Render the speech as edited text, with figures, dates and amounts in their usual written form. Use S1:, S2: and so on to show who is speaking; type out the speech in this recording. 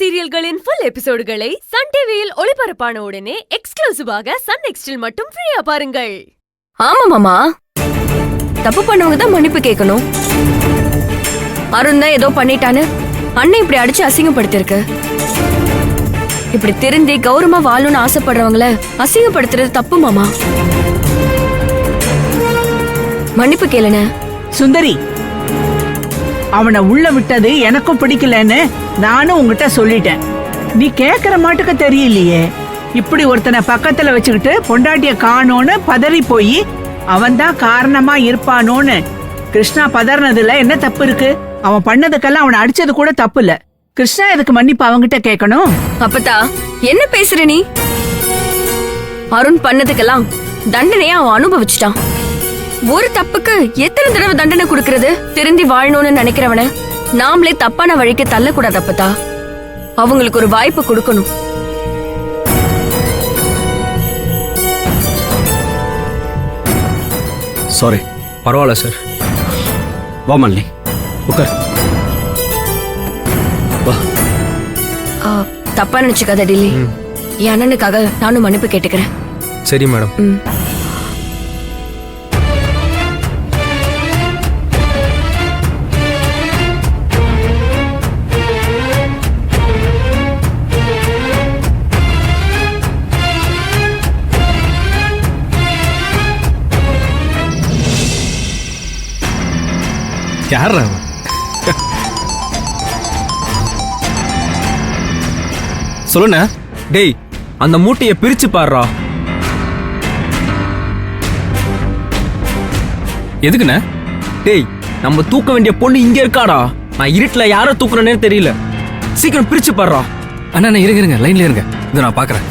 S1: சீரியல்களின் full எபிசோடுகளை Sun டிவியில் ஒளிபரப்பான உடனே எக்ஸ்க்ளூசிவாக சன் நெக்ஸ்டில் மட்டும் ஃப்ரீயா பாருங்கள்.
S2: ஆமா மாமா, தப்பு பண்ணவங்க தான் மன்னிப்பு கேட்கணும். அருண் தான் ஏதோ பண்ணிட்டான்னு அண்ணன் இப்படி அடிச்சு அசிங்கப்படுத்திருக்கு. இப்படி திருந்தி கௌரவமா வாழணும்னு ஆசைப்படுறவங்கள அசிங்கப்படுத்துறது தப்பு மாமா. மன்னிப்பு கேளுன.
S3: சுந்தரி, அவனை உள்ள விட்டது எனக்கும் பிடிக்கலன்னு நானும் உங்ககிட்ட சொல்லிட்டேன். நீ கேக்குற மாட்டுக்கு தெரியலையே. இப்படி ஒருத்தனை பக்கத்துல வச்சுக்கிட்டு பொண்டாட்டிய காணோன்னு பதறி போய் அவன் தான் காரணமா இருப்பானோன்னு கிருஷ்ணா பதறினதுல என்ன தப்பு இருக்கு? அவன் பண்ணதுக்கெல்லாம் அவனை அடிச்சது கூட தப்பு இல்ல. கிருஷ்ணா எதுக்கு மன்னிப்பு அவங்கிட்ட கேட்கணும்?
S2: அப்பதா என்ன பேசுற நீ? அருண் பண்ணதுக்கெல்லாம் தண்டனையா அவன் அனுபவிச்சுட்டான். ஒரு தப்புக்கு எத்தனை தடவை தண்டனை கொடுக்கறது? திருந்தி வாழணும்னு நினைக்கிறவன நாமளே தப்பான வழிக்கு தள்ளக்கூடாது. அப்பதா அவங்களுக்கு ஒரு வாய்ப்பு கொடுக்கணும்.
S4: சாரி. பரவாயில்ல சார். வா மல்லி, உட்கார். வா.
S2: தப்பா நினைச்சுக்காத டில்லி. என் அண்ணனுக்காக நானும் மன்னிப்பு கேட்டுக்கிறேன்.
S4: சரி மேடம். யார் சொல்லுண்ண? டேய், அந்த மூட்டையை பிரிச்சு பாடுறா. எதுக்குண்ண? டேய், நம்ம தூக்க வேண்டிய பொண்ணு இங்க இருக்காடா. நான் இருட்டுல யார தூக்குறேன்னு தெரியல. சீக்கிரம் பிரிச்சு பாடுறா.
S5: அண்ணா இருங்க, லைன்ல இருங்க. இதை நான் பாக்குறேன்.